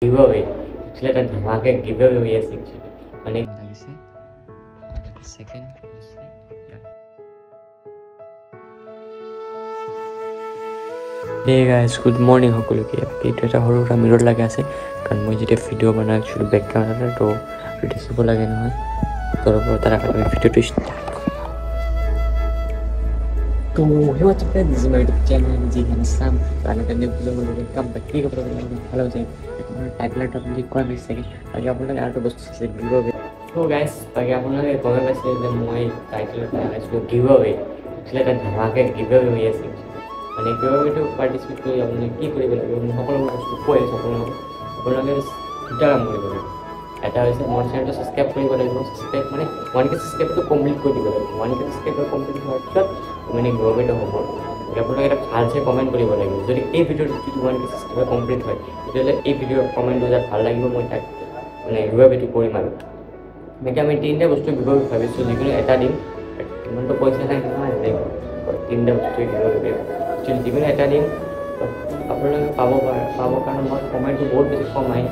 giveaway. Actually, that धमाके giveaway हुई है actually. मैंने লাগিছে second Hey guys, good morning সকলোকে এইটো এটা সৰু এটা মিৰৰ লাগি আছে কাৰণ মই যেতিয়া ভিডিঅ' বনাই আছিলোঁ বেক কেমেৰাৰে তো দেখিব লাগে নহয় তাৰ ওপৰত তাৰ আগতে ভিডিঅ'টো ষ্টাৰ্ট तो hey what's up guys this is my YouTube channel जी हैंडसम गाना करने के लिए मुझे कम बैटरी का प्रॉब्लम हेलो जी टाइटल टॉप लिख कर मिस सेकंड आगे आप लोग यार तो बस से गिव तो गाइस बाकी आप लोगों ने कमेंट में से द मोई टाइटल था इसको गिवअवे एक्चुअली that धमाके गिवअवे हुई है মানে गिवअवे तो পার্টিসিপেট কৰি আপুনি কি কৰিব লাগিব সকলো বস্তু কৈ আপোনালোকে দুটা কাম কৰিব লাগিব এটা হৈছে মোৰ চেনেলটো সাবস্ক্ৰাইব কৰিব লাগিব সাবস্ক্ৰাইব মানে 1k সাবস্ক্ৰাইবটো কমপ্লিট কৰি দিব লাগিব 1k সাবস্ক্ৰাইব কমপ্লিট হোৱাৰ পিছত মানে गिवअवेটো হ'ব আপোনালোকে এটা ভালছে কমেন্ট কৰিব লাগিব যদি এই ভিডিঅ'টো যদি 1k সাবস্ক্ৰাইব কমপ্লিট হয় তেতিয়াহ'লে এই ভিডিঅ'ৰ কমেন্টটো যা ভাল লাগিব মই তাক মানে गिवअवेটো কৰিম আৰু মেটা আমি তিনটা বস্তু गिवअवे ভাবিছো যিকোনো এটা দিম কিমানটো পইচা নাই নহয় তিনটা বস্তু गिवअवे एक्चुअली যিকোনো এটা দিম আপোনালোকে পাব কাৰণ মই কমেন্টটো বহুত বেছি কম আহে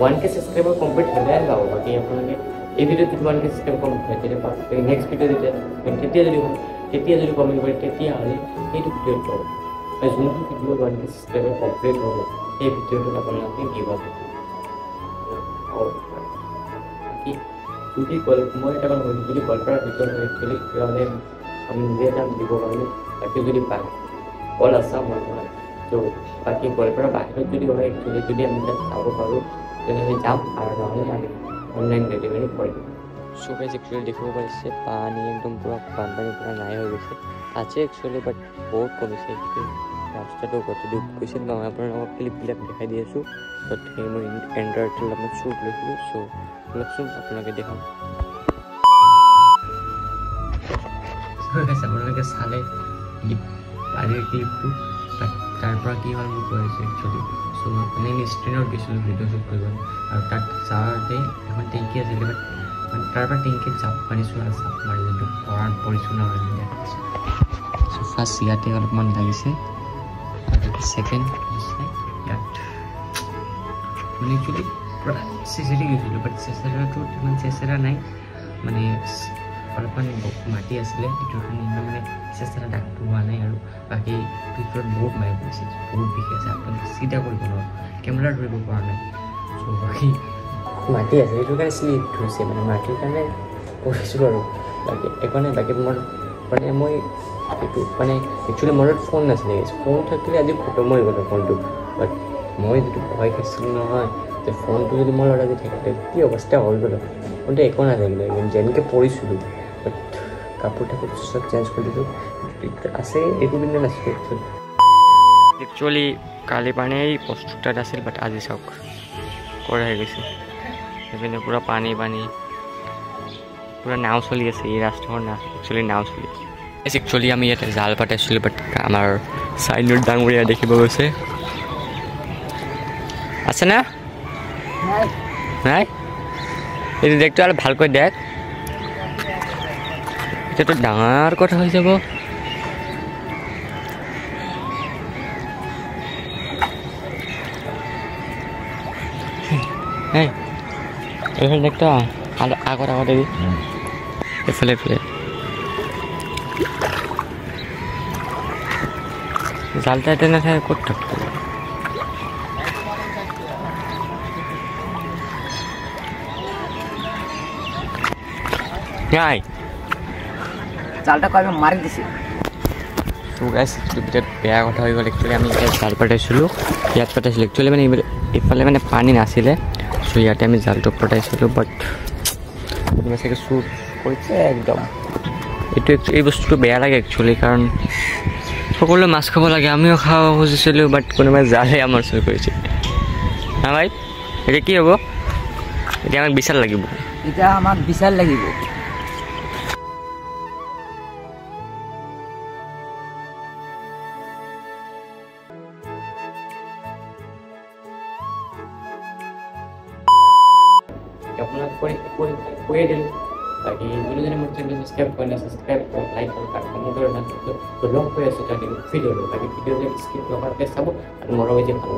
1k সাবস্ক্ৰাইবাৰ কমপ্লিট হ'লে যাব বাকি আপোনালোকে এই ভিডিঅ'টো 1k সাবস্ক্ৰাইব কমপ্লিট হয় তেতিয়া নেক্সট ভিডিঅ' তেতিয়া যদি কমেন্ট কৰে তেতিয়া হ'লে এইটো ভিডিঅ'ত পাব আৰু যোনটো ভিডিঅ' 1k সাবস্ক্ৰাইবাৰ কমপ্লিট হ'ব এই ভিডিঅ'টোত আপোনালোকে गिवअवे বাকি যদি মই এটা কথা কৈছোঁ যদি কল কৰাৰ ভিতৰত একচুৱেলি তেতিয়াহ'লে আমি নিজে এটা দিব কাৰণে তাকে যদি পায় কল আছে মই নহয় তো বাকী কল কৰাৰ বাহিৰত যদি হয় একচুৱেলি যদি আমি তাত চাব পাৰোঁ তেনেহ'লে যাম আৰু নহ'লে আমি অনলাইন ডেলিভাৰী কৰি দিম সো গাইস একচুয়ালি দেখিব পাইছে পানী একদম পুৰা বানপানী পুৰা নাই হৈ গৈছে আছে একচুয়ালি বাট বহুত কমিছে একচুয়ালি ৰাস্তাটো গতি ডুব গৈছিল মই আপোনালোকক ক্লিপবিলাক দেখাই দি আছোঁ তাত মই এণ্ড্ৰইডটো অলপমান শ্বুট লৈছিলোঁ চ' অলপচোন আপোনালোকে দেখাম আপোনালোকে চালে পানীৰ ক্লিপটো তাৰ পৰা কি হ'ল মোক কৈ আছে একচুৱেলি চ' মানে স্ক্ৰীণত গৈছিলোঁ ভিডিঅ' শ্বুট কৰিব আৰু তাত চাওঁতে এখন টেংকি আছিলে বাট তাৰ পৰা টেংকিত জাপ মাৰিছোঁ আৰু জাপ মাৰি যোনটো পৰাত পৰিছোঁ ন দেখাইছোঁ চ' ফাৰ্ষ্ট ইয়াতে অলপমান লাগিছে আৰু ছেকেণ্ড হৈছে ইয়াত মানে একচুৱেলি পুৰা চেচেৰি গৈছিলোঁ বাট চেচেৰাটোত ইমান চেচেৰা নাই মানে অলপমান মাটি আছিলে এইটোৰ কাৰণে ইমান মানে চেচেৰা দাগটো হোৱা নাই আৰু বাকী ভিতৰত বহুত মাৰি পৰিছে বহুত বিষাই আছে আপোনালোকে চিধা কৰিব নোৱাৰোঁ কেমেৰা ধৰিব পৰা নাই চ' বাকী মাটি আছে সেইটো কাৰণে শ্লিপ হৈছে মানে মাটিৰ কাৰণে কৰিছোঁ আৰু বাকী একো নাই বাকী মোৰ মানে মই এইটো মানে একচুৱেলি মোৰ লগত ফোন নাছিলে ফোন থাকিলে আজি খতম হৈ গ'ল ফোনটো বাট মই যিটো ভয় খাইছিলোঁ নহয় যে ফোনটো যদি মোৰ লগত আজি থাকিলে কি অৱস্থা হৈ গ'ল ফোনটো একো নাথাকিলে যেনেকৈ পৰিছিলোঁ বাট কাপোৰ টাপোৰ চব চেঞ্জ কৰি দিলোঁ আছে একো পিন্ধা নাছিলোঁ একচুৱেলি কালি পানী এই প্ৰস্তুত আছিল বাট আজি চাওক কৰা হৈ গৈছে এইপিনে পুৰা পানী পুৰা নাও চলি আছে এই ৰাস্তাখন একচুৱেলি নাও চলি আছে একচুৱেলি আমি ইয়াতে জাল পাতাইছিলোঁ বাট আমাৰ চাইডৰ ডাঙৰীয়া দেখিব গৈছে আছে না নাই এইটো দেখটো অলপ ভালকৈ দেখ এতিয়াতো ডাঙৰ কথা হৈ যাব এইফালে দেখতো আগতে দি এইফালে জালটা এটা নাথাকে ক'ত থাকতো নাই জালটা কবে মারি দিছে তো গাইস বিৰাট বেয়া কথা হৈ গ'ল একচুৱেলি আমি জাল পাতাইছিলোঁ ইয়াত পাতাইছিলোঁ একচুৱেলি মানে এইফালে মানে পানী নাছিলে চ' ইয়াতে আমি জালটো পাতাইছিলোঁ বাট চাগে শ্বুট কৰিছে একদম এইটো এই বস্তুটো বেয়া লাগে একচুৱেলি কাৰণ সকলোৱে মাছ খাব লাগে আমিও খাব খুজিছিলোঁ বাট কোনোবাই জালে আমাৰ চুৰ কৰিছে হা ভাই এতিয়া কি হ'ব এতিয়া আমাক বিচাৰ লাগিব এটা আমাক বিচাৰ লাগিব আপোনালোক কৈ দিলোঁ বাকী যোনজনে মোৰ চেনেল সাবস্ক্ৰাইব কৰে না সাবস্ক্ৰাইব লাইক কমেণ্ট কৰে না তো লগ কৰি আছোঁ তাৰ ভিডিঅ'টো বাকী ভিডিঅ'টো স্কিপ নকৰাকৈ চাব আৰু মৰম যে ভাল